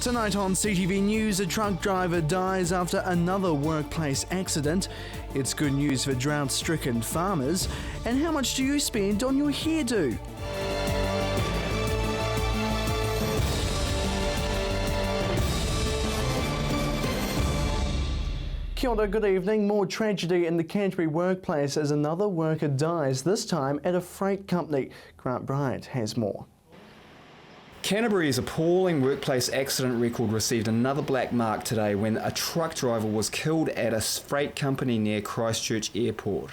Tonight on CTV News, a truck driver dies after another workplace accident. It's good news for drought-stricken farmers. And how much do you spend on your hairdo? Kia ora, good evening. More tragedy in the Canterbury workplace as another worker dies, this time at a freight company. Grant Bryant has more. Canterbury's appalling workplace accident record received another black mark today when a truck driver was killed at a freight company near Christchurch Airport.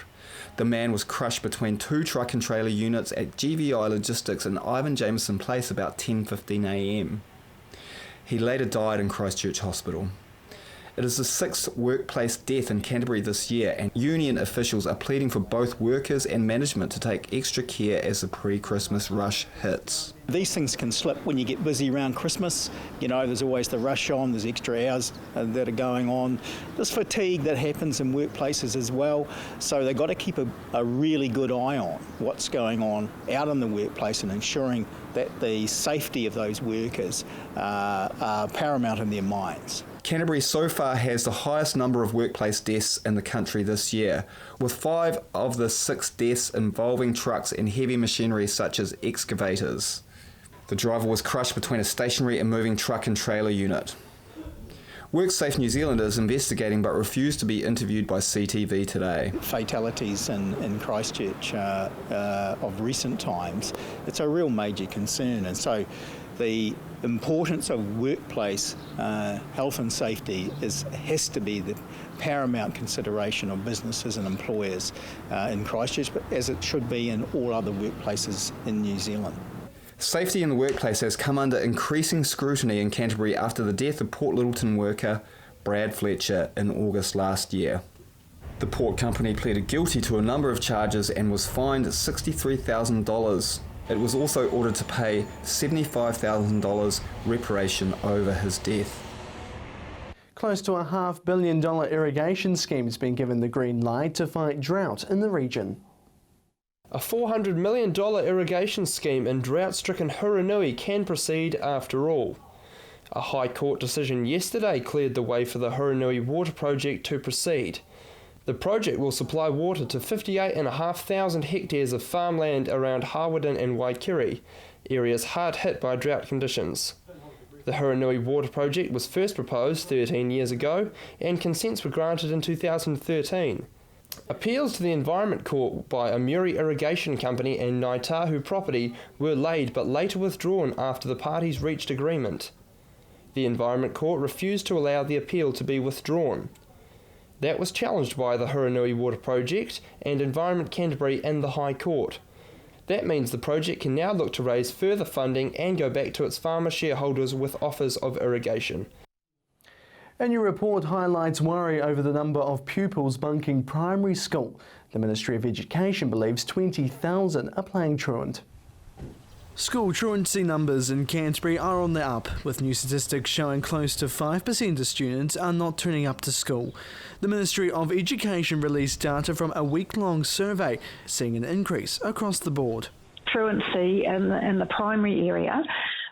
The man was crushed between two truck and trailer units at GVI Logistics in Ivan Jameson Place about 10:15 a.m. He later died in Christchurch Hospital. It is the sixth workplace death in Canterbury this year, and union officials are pleading for both workers and management to take extra care as the pre-Christmas rush hits. These things can slip when you get busy around Christmas. You know, there's always the rush on, there's extra hours that are going on. There's fatigue that happens in workplaces as well, so they've got to keep a really good eye on what's going on out in the workplace and ensuring that the safety of those workers are paramount in their minds. Canterbury so far has the highest number of workplace deaths in the country this year, with 5 of the 6 deaths involving trucks and heavy machinery such as excavators. The driver was crushed between a stationary and moving truck and trailer unit. WorkSafe New Zealand is investigating but refused to be interviewed by CTV today. Fatalities in Christchurch of recent times, it's a real major concern, and so the importance of workplace health and safety has to be the paramount consideration of businesses and employers in Christchurch, but as it should be in all other workplaces in New Zealand. Safety in the workplace has come under increasing scrutiny in Canterbury after the death of Port Lyttelton worker Brad Fletcher in August last year. The port company pleaded guilty to a number of charges and was fined $63,000. It was also ordered to pay $75,000 reparation over his death. Close to a $500 million irrigation scheme has been given the green light to fight drought in the region. A $400 million irrigation scheme in drought-stricken Huranui can proceed after all. A High Court decision yesterday cleared the way for the Huranui water project to proceed. The project will supply water to 58,500 hectares of farmland around Harwadin and Waikiri, areas hard hit by drought conditions. The Huranui water project was first proposed 13 years ago, and consents were granted in 2013. Appeals to the Environment Court by Amuri Irrigation Company and Ngaitahu Property were laid but later withdrawn after the parties reached agreement. The Environment Court refused to allow the appeal to be withdrawn. That was challenged by the Huranui Water Project and Environment Canterbury and the High Court. That means the project can now look to raise further funding and go back to its farmer shareholders with offers of irrigation. A new report highlights worry over the number of pupils bunking primary school. The Ministry of Education believes 20,000 are playing truant. School truancy numbers in Canterbury are on the up, with new statistics showing close to 5% of students are not turning up to school. The Ministry of Education released data from a week-long survey, seeing an increase across the board. Truancy in the primary area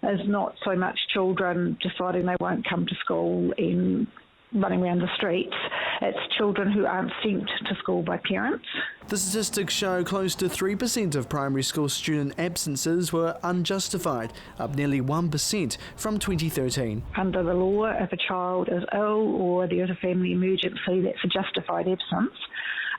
is not so much children deciding they won't come to school and running around the streets. It's children who aren't sent to school by parents. The statistics show close to 3% of primary school student absences were unjustified, up nearly 1% from 2013. Under the law, if a child is ill or there's a family emergency, that's a justified absence.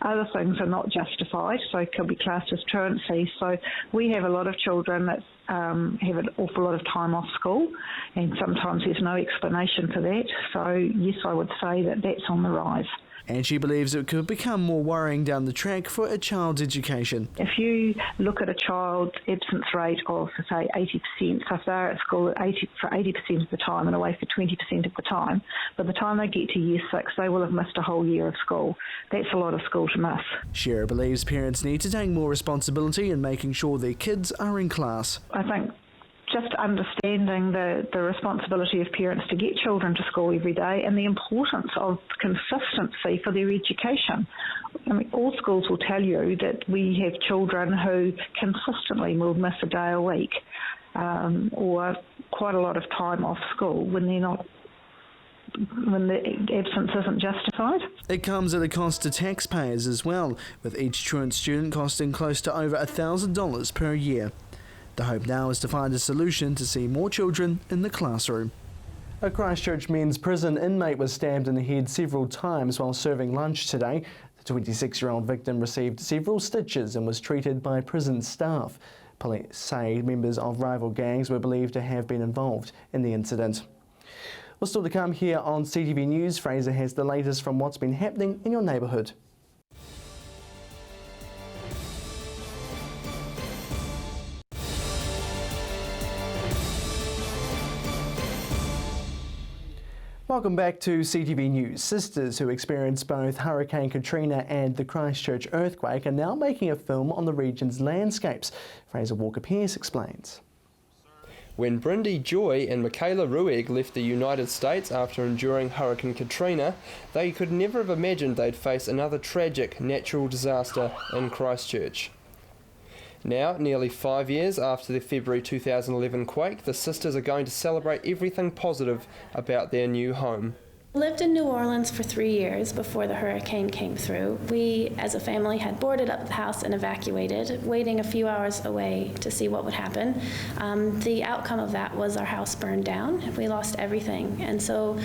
Other things are not justified, so it can be classed as truancy. So we have a lot of children that have an awful lot of time off school, and sometimes there's no explanation for that. So yes, I would say that that's on the rise. And she believes it could become more worrying down the track for a child's education. If you look at a child's absence rate of, say, 80%, so if they're at school for 80% of the time and away for 20% of the time, by the time they get to year 6, they will have missed a whole year of school. That's a lot of school to miss. Shira believes parents need to take more responsibility in making sure their kids are in class. I think just understanding the responsibility of parents to get children to school every day and the importance of consistency for their education. I mean, all schools will tell you that we have children who consistently will miss a day a week or quite a lot of time off school when the absence isn't justified. It comes at a cost to taxpayers as well, with each truant student costing close to over $1,000 per year. The hope now is to find a solution to see more children in the classroom. A Christchurch men's prison inmate was stabbed in the head several times while serving lunch today. The 26-year-old victim received several stitches and was treated by prison staff. Police say members of rival gangs were believed to have been involved in the incident. Well, still to come here on CTV News, Fraser has the latest from what's been happening in your neighbourhood. Welcome back to CTV News. Sisters who experienced both Hurricane Katrina and the Christchurch earthquake are now making a film on the region's landscapes. Fraser Walker-Pearce explains. When Brindy Joy and Michaela Ruegg left the United States after enduring Hurricane Katrina, they could never have imagined they'd face another tragic natural disaster in Christchurch. Now, nearly 5 years after the February 2011 quake, the sisters are going to celebrate everything positive about their new home. Lived in New Orleans for 3 years before the hurricane came through. We, as a family, had boarded up the house and evacuated, waiting a few hours away to see what would happen. The outcome of that was our house burned down. We lost everything. And so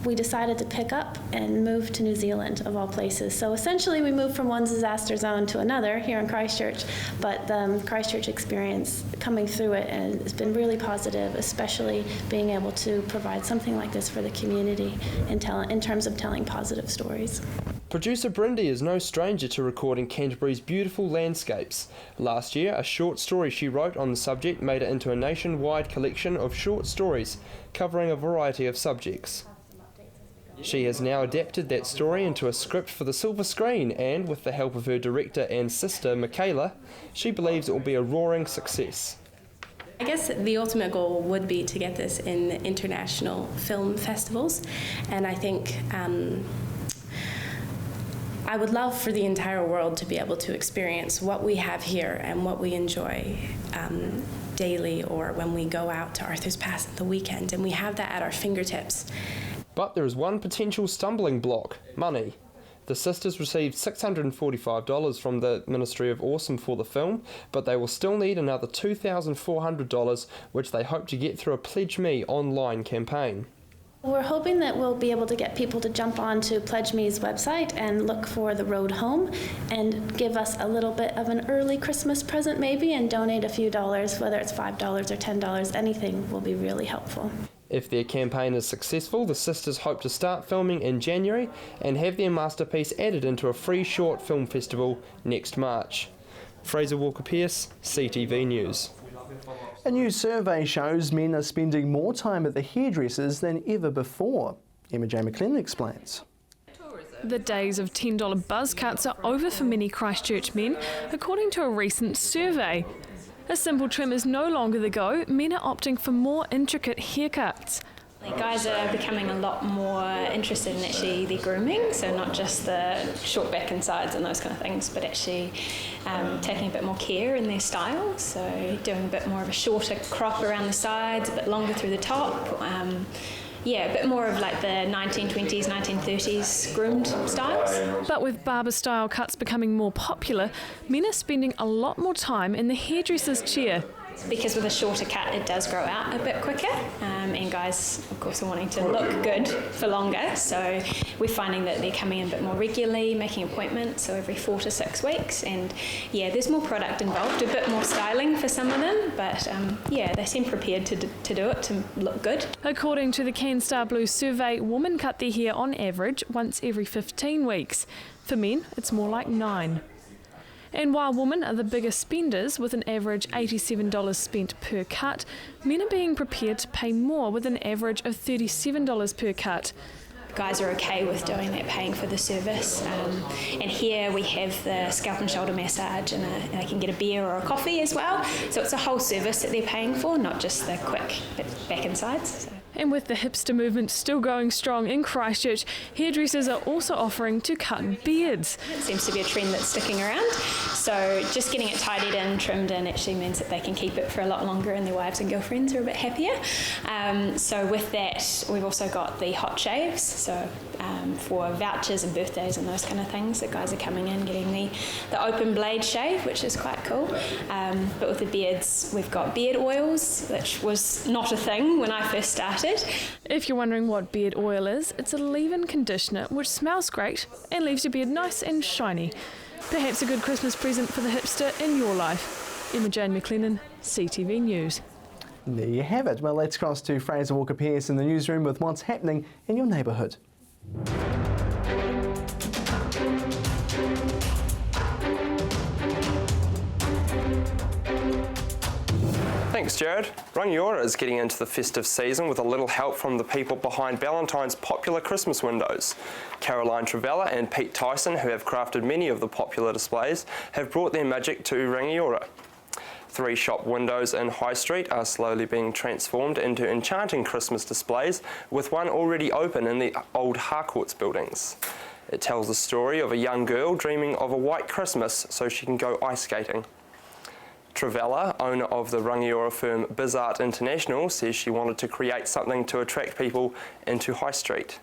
we decided to pick up and move to New Zealand, of all places. So essentially we moved from one disaster zone to another here in Christchurch, but the Christchurch experience coming through it has been really positive, especially being able to provide something like this for the community in terms of telling positive stories. Producer Brindy is no stranger to recording Canterbury's beautiful landscapes. Last year, a short story she wrote on the subject made it into a nationwide collection of short stories covering a variety of subjects. She has now adapted that story into a script for the silver screen, and with the help of her director and sister Michaela, she believes it will be a roaring success. I guess the ultimate goal would be to get this in international film festivals, and I think I would love for the entire world to be able to experience what we have here and what we enjoy daily, or when we go out to Arthur's Pass at the weekend, and we have that at our fingertips. But there is one potential stumbling block: money. The sisters received $645 from the Ministry of Awesome for the film, but they will still need another $2,400, which they hope to get through a Pledge Me online campaign. We're hoping that we'll be able to get people to jump onto Pledge Me's website and look for the road home and give us a little bit of an early Christmas present maybe, and donate a few dollars, whether it's $5 or $10, anything will be really helpful. If their campaign is successful, the sisters hope to start filming in January and have their masterpiece added into a free short film festival next March. Fraser Walker-Pearce, CTV News. A new survey shows men are spending more time at the hairdressers than ever before. Emma J. McLennan explains. The days of $10 buzz cuts are over for many Christchurch men, according to a recent survey. A simple trim is no longer the go. Men are opting for more intricate haircuts. Guys are becoming a lot more interested in actually their grooming, so not just the short back and sides and those kind of things, but actually taking a bit more care in their style, so doing a bit more of a shorter crop around the sides, a bit longer through the top. A bit more of like the 1920s, 1930s groomed styles. But with barber style cuts becoming more popular, men are spending a lot more time in the hairdresser's chair. Because with a shorter cut it does grow out a bit quicker, and guys of course are wanting to look good for longer, so we're finding that they're coming in a bit more regularly, making appointments, so every 4 to 6 weeks, and there's more product involved, a bit more styling for some of them, but they seem prepared to do it to look good. According to the CanStar Blue survey, women cut their hair on average once every 15 weeks. For men, it's more like 9. And while women are the biggest spenders, with an average $87 spent per cut, men are being prepared to pay more, with an average of $37 per cut. Guys are okay with doing that, paying for the service. And here we have the scalp and shoulder massage, and they can get a beer or a coffee as well. So it's a whole service that they're paying for, not just the quick back and sides. So. And with the hipster movement still going strong in Christchurch, hairdressers are also offering to cut beards. It seems to be a trend that's sticking around, so just getting it tidied in, trimmed in, actually means that they can keep it for a lot longer and their wives and girlfriends are a bit happier. So with that, we've also got the hot shaves, so for vouchers and birthdays and those kind of things, the guys are coming in getting the open blade shave, which is quite cool. But with the beards, we've got beard oils, which was not a thing when I first started. If you're wondering what beard oil is, it's a leave-in conditioner which smells great and leaves your beard nice and shiny. Perhaps a good Christmas present for the hipster in your life. Emma Jane McLennan, CTV News. There you have it. Well, let's cross to Fraser Walker-Pearce in the newsroom with what's happening in your neighbourhood. Thanks, Jared. Rangiora is getting into the festive season with a little help from the people behind Valentine's popular Christmas windows. Caroline Travella and Pete Tyson, who have crafted many of the popular displays, have brought their magic to Rangiora. 3 shop windows in High Street are slowly being transformed into enchanting Christmas displays, with one already open in the old Harcourts buildings. It tells the story of a young girl dreaming of a white Christmas so she can go ice skating. Travella, owner of the Rangiora firm BizArt International, says she wanted to create something to attract people into High Street.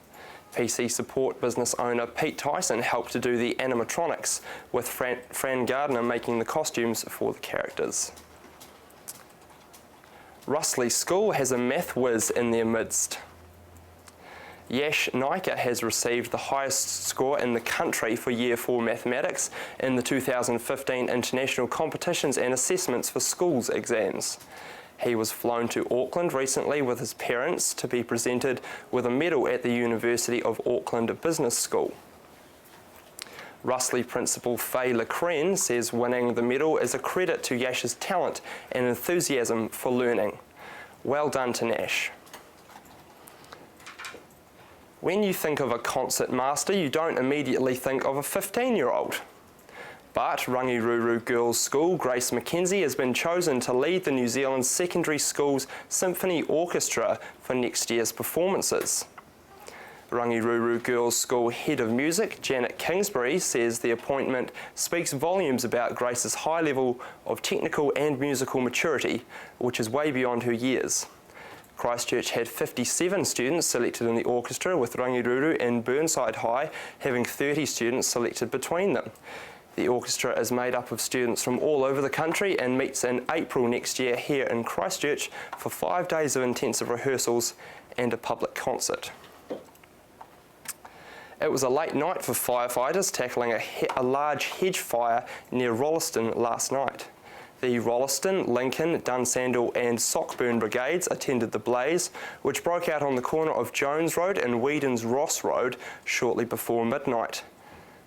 PC support business owner Pete Tyson helped to do the animatronics, with Fran Gardner making the costumes for the characters. Russley School has a math whiz in their midst. Yash Naika has received the highest score in the country for Year 4 mathematics in the 2015 International Competitions and Assessments for Schools exams. He was flown to Auckland recently with his parents to be presented with a medal at the University of Auckland Business School. Russley principal Faye Lecreen says winning the medal is a credit to Yash's talent and enthusiasm for learning. Well done to Nash. When you think of a concert master, you don't immediately think of a 15-year-old. But Rangiruru Girls' School Grace McKenzie has been chosen to lead the New Zealand Secondary Schools Symphony Orchestra for next year's performances. Rangiruru Girls' School Head of Music, Janet Kingsbury, says the appointment speaks volumes about Grace's high level of technical and musical maturity, which is way beyond her years. Christchurch had 57 students selected in the orchestra, with Rangiruru and Burnside High having 30 students selected between them. The orchestra is made up of students from all over the country and meets in April next year here in Christchurch for 5 days of intensive rehearsals and a public concert. It was a late night for firefighters tackling a large hedge fire near Rolleston last night. The Rolleston, Lincoln, Dunsandel and Sockburn brigades attended the blaze, which broke out on the corner of Jones Road and Whedon's Ross Road shortly before midnight.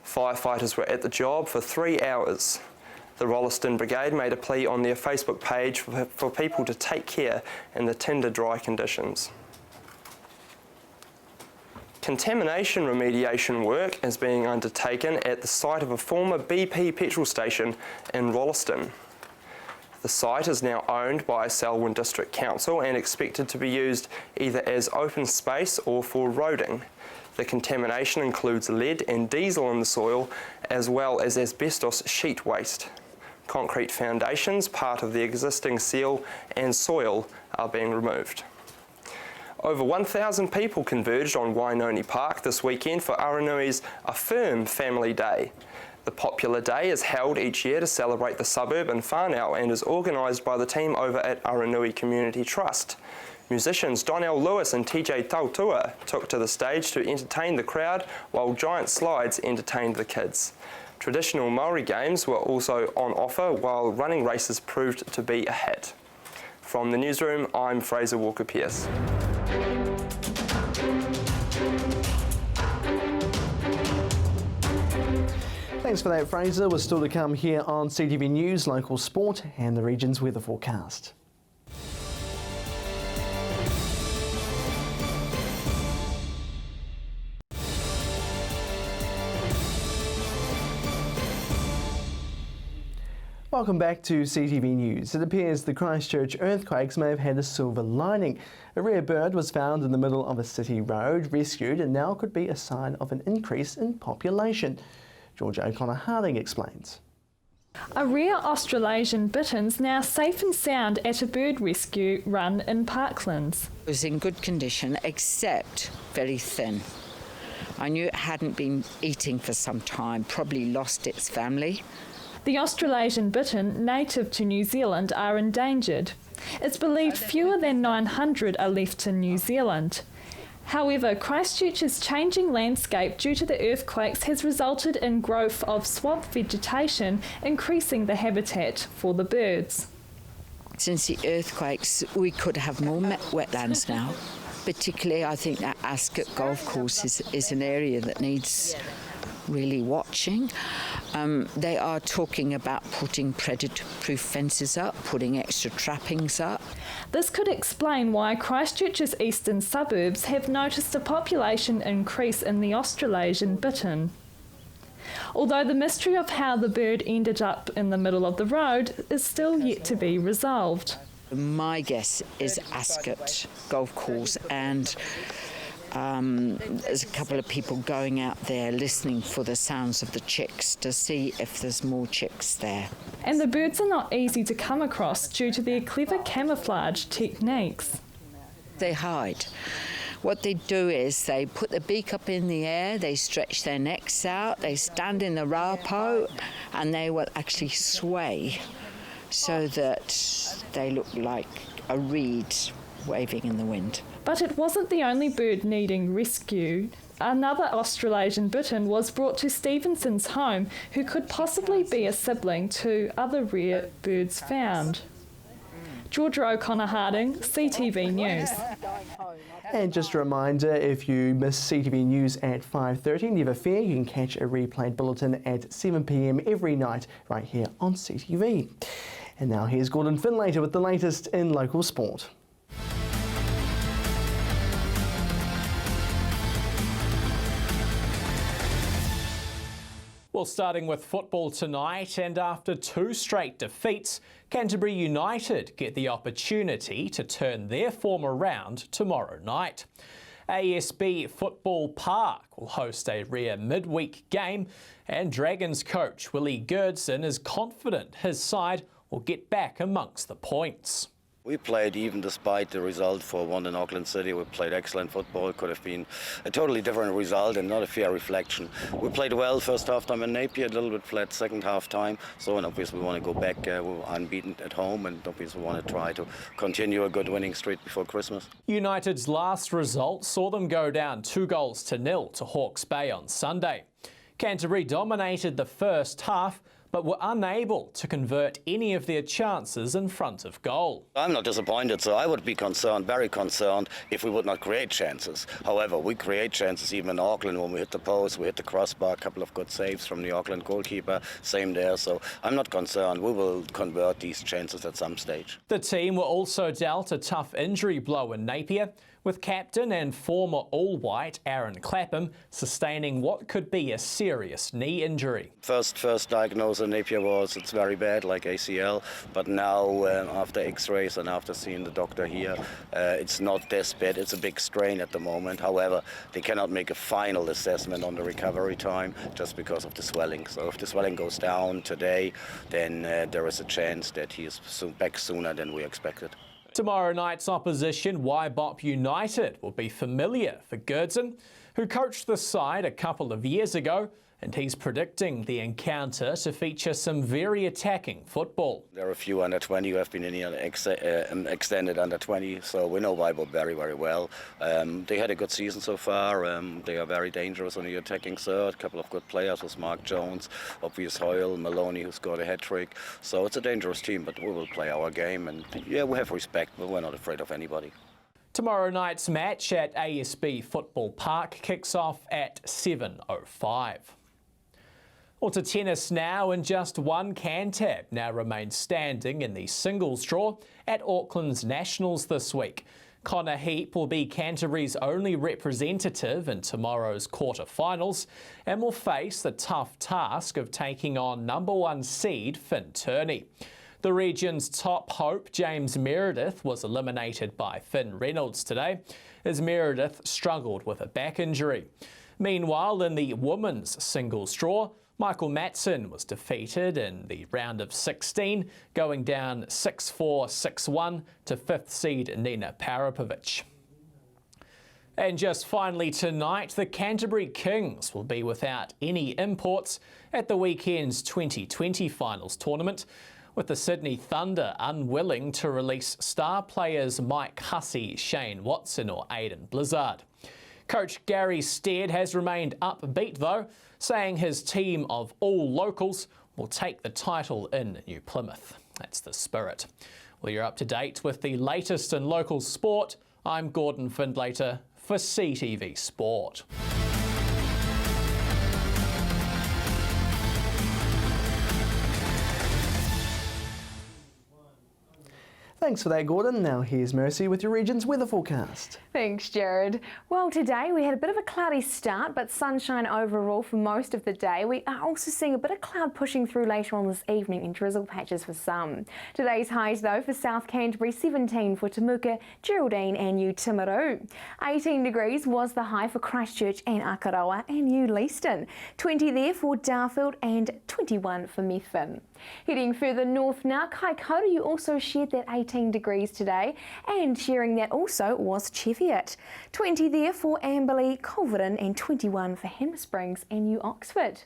Firefighters were at the job for 3 hours. The Rolleston Brigade made a plea on their Facebook page for people to take care in the tinder dry conditions. Contamination remediation work is being undertaken at the site of a former BP petrol station in Rolleston. The site is now owned by Selwyn District Council and expected to be used either as open space or for roading. The contamination includes lead and diesel in the soil, as well as asbestos sheet waste. Concrete foundations, part of the existing seal and soil, are being removed. Over 1,000 people converged on Wainoni Park this weekend for Aranui's Affirm Family Day. The popular day is held each year to celebrate the suburb in whānau and is organised by the team over at Aranui Community Trust. Musicians Donnell Lewis and TJ Tautua took to the stage to entertain the crowd, while giant slides entertained the kids. Traditional Maori games were also on offer, while running races proved to be a hit. From the newsroom, I'm Fraser Walker-Pearce. Thanks for that, Fraser. We're still to come here on CTV News, local sport and the region's weather forecast. Welcome back to CTV News. It appears the Christchurch earthquakes may have had a silver lining. A rare bird was found in the middle of a city road, rescued, and now could be a sign of an increase in population. George O'Connor-Harding explains. A rare Australasian bitten's now safe and sound at a bird rescue run in Parklands. It was in good condition, except very thin. I knew it hadn't been eating for some time, probably lost its family. The Australasian bittern, native to New Zealand, are endangered. It's believed fewer than 900 are left in New Zealand. However, Christchurch's changing landscape due to the earthquakes has resulted in growth of swamp vegetation, increasing the habitat for the birds. Since the earthquakes, we could have more wetlands now. Particularly, I think that Ascot Golf Course is an area that needs really watching. They are talking about putting predator-proof fences up, putting extra trappings up. This could explain why Christchurch's eastern suburbs have noticed a population increase in the Australasian bittern. Although the mystery of how the bird ended up in the middle of the road is still yet to be resolved. My guess is Ascot Golf Course, and there's a couple of people going out there listening for the sounds of the chicks to see if there's more chicks there. And the birds are not easy to come across due to their clever camouflage techniques. They hide. What they do is they put the beak up in the air, they stretch their necks out, they stand in the rapo, and they will actually sway so that they look like a reed waving in the wind. But it wasn't the only bird needing rescue. Another Australasian bittern was brought to Stevenson's home, who could possibly be a sibling to other rare birds found. Georgia O'Connor-Harding, CTV News. And just a reminder, if you miss CTV News at 5:30, never fear, you can catch a replayed bulletin at 7 p.m. every night right here on CTV. And now here's Gordon Finlater with the latest in local sport. Well, starting with football tonight, and after 2 straight defeats, Canterbury United get the opportunity to turn their form around tomorrow night. ASB Football Park will host a rare midweek game, and Dragons coach Willie Gerdson is confident his side will get back amongst the points. We played even despite the result for one in Auckland City. We played excellent football. It could have been a totally different result and not a fair reflection. We played well first half time in Napier, a little bit flat second half time. So and obviously we want to go back we're unbeaten at home, and obviously we want to try to continue a good winning streak before Christmas. United's last result saw them go down 2-0 to Hawke's Bay on Sunday. Canterbury dominated the first half, but were unable to convert any of their chances in front of goal. I'm not disappointed, so I would be concerned, very concerned, if we would not create chances. However, we create chances even in Auckland when we hit the post, we hit the crossbar, a couple of good saves from the Auckland goalkeeper, same there, so I'm not concerned. We will convert these chances at some stage. The team were also dealt a tough injury blow in Napier, with captain and former All-White Aaron Clapham sustaining what could be a serious knee injury. First diagnosis in Napier was it's very bad, like ACL, but now after X-rays and after seeing the doctor here, it's not this bad. It's a big strain at the moment. However, they cannot make a final assessment on the recovery time just because of the swelling. So if the swelling goes down today, then there is a chance that he is back sooner than we expected. Tomorrow night's opposition, Waibop United, will be familiar for Gerdson, who coached the side a couple of years ago, and he's predicting the encounter to feature some very attacking football. There are a few under 20 who have been in the extended under 20, so we know Waibop very, very well. They had a good season so far. They are very dangerous on the attacking third. A couple of good players with Mark Jones, obvious Hoyle, Maloney, who scored a hat-trick. So it's a dangerous team, but we will play our game, and yeah, we have respect, but we're not afraid of anybody. Tomorrow night's match at ASB Football Park kicks off at 7:05. Well, to tennis now, and just one Cantab now remains standing in the singles draw at Auckland's Nationals this week. Connor Heap will be Canterbury's only representative in tomorrow's quarter-finals and will face the tough task of taking on #1 seed Finn Turney. The region's top hope, James Meredith, was eliminated by Finn Reynolds today, as Meredith struggled with a back injury. Meanwhile, in the women's singles draw, Michael Matson was defeated in the round of 16, going down 6-4, 6-1 to 5th seed Nina Parapovic. And just finally tonight, the Canterbury Kings will be without any imports at the weekend's 2020 finals tournament, with the Sydney Thunder unwilling to release star players Mike Hussey, Shane Watson or Aidan Blizzard. Coach Gary Stead has remained upbeat though, saying his team of all locals will take the title in New Plymouth. That's the spirit. Well, you're up to date with the latest in local sport. I'm Gordon Findlater for CTV Sport. Thanks for that, Gordon. Now here's Mercy with your region's weather forecast. Thanks, Jared. Well, today we had a bit of a cloudy start, but sunshine overall for most of the day. We are also seeing a bit of cloud pushing through later on this evening and drizzle patches for some. Today's highs, though, for South Canterbury, 17 for Temuka, Geraldine and New Timaru. 18 degrees was the high for Christchurch and Akaroa and New Leaston. 20 there for Darfield and 21 for Methven. Heading further north now, Kaikoura, you also shared that 18 degrees today, and sharing that also was Cheviot. 20 there for Amberley, Culverden and 21 for Hammer Springs and New Oxford.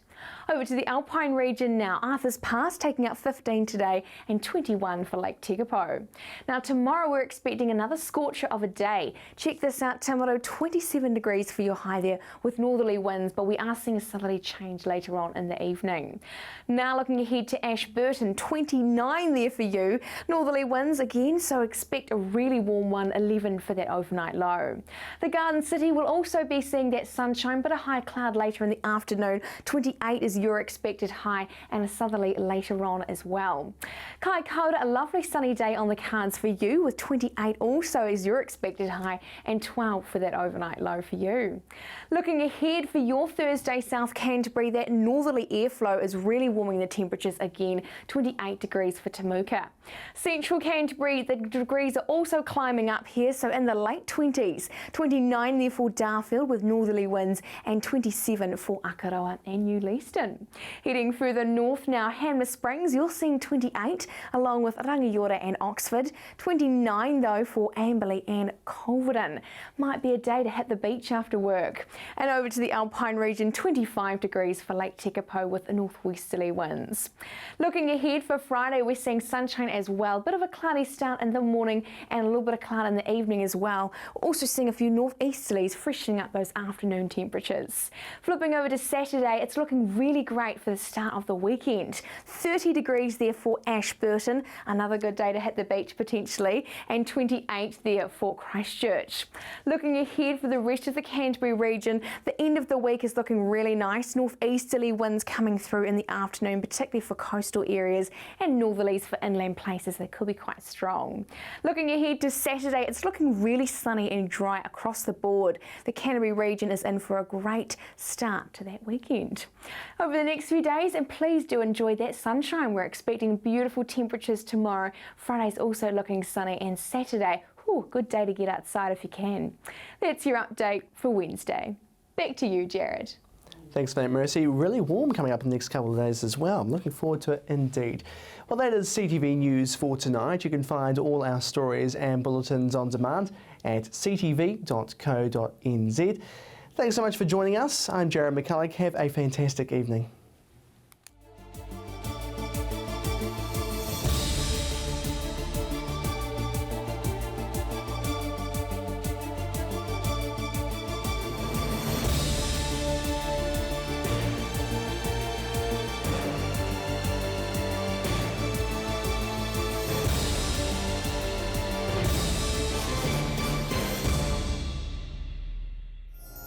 Over to the Alpine region now, Arthur's Pass taking up 15 today and 21 for Lake Tekapo. Now tomorrow we're expecting another scorcher of a day. Check this out, Timaru, 27 degrees for your high there with northerly winds, but we are seeing a southerly change later on in the evening. Now looking ahead to Ashburton, 29 there for you. Northerly winds again, so expect a really warm one, 11 for that overnight low. The Garden City will also be seeing that sunshine, but a high cloud later in the afternoon. 28 is your expected high and a southerly later on as well. Kaikoura, a lovely sunny day on the cards for you with 28 also is your expected high and 12 for that overnight low for you. Looking ahead for your Thursday, South Canterbury, that northerly airflow is really warming the temperatures again, 28 degrees for Temuka. Central Canterbury, the degrees are also climbing up here, so in the late 20s, 29 there for Darfield with northerly winds and 27 for Akaroa and New Leaston. Heading further north now, Hammer Springs, you're seeing 28 along with Rangiora and Oxford, 29 though for Amberley and Culverden. Might be a day to hit the beach after work. And over to the Alpine region, 25 degrees for Lake Tekapo with northwesterly winds. Looking ahead for Friday, we're seeing sunshine as well, bit of a cloudy start in the morning and a little bit of cloud in the evening as well. We're also seeing a few northeasterlies freshening up those afternoon temperatures. Flipping over to Saturday, it's looking really great for the start of the weekend. 30 degrees there for Ashburton, another good day to hit the beach potentially, and 28 there for Christchurch. Looking ahead for the rest of the Canterbury region, the end of the week is looking really nice. Northeasterly winds coming through in the afternoon, particularly for coastal areas, and northerlies for inland places. They could be quite strong. Looking ahead to Saturday, it's looking really sunny and dry across the board. The Canterbury region is in for a great start to that weekend. Over the next few days, and please do enjoy that sunshine. We're expecting beautiful temperatures tomorrow. Friday's also looking sunny, and Saturday, good day to get outside if you can. That's your update for Wednesday. Back to you, Jared. Thanks for that, Mercy. Really warm coming up in the next couple of days as well. I'm looking forward to it indeed. Well, that is CTV News for tonight. You can find all our stories and bulletins on demand at ctv.co.nz. Thanks so much for joining us. I'm Jared McCulloch. Have a fantastic evening.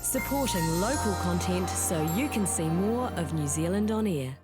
Supporting local content so you can see more of New Zealand on air.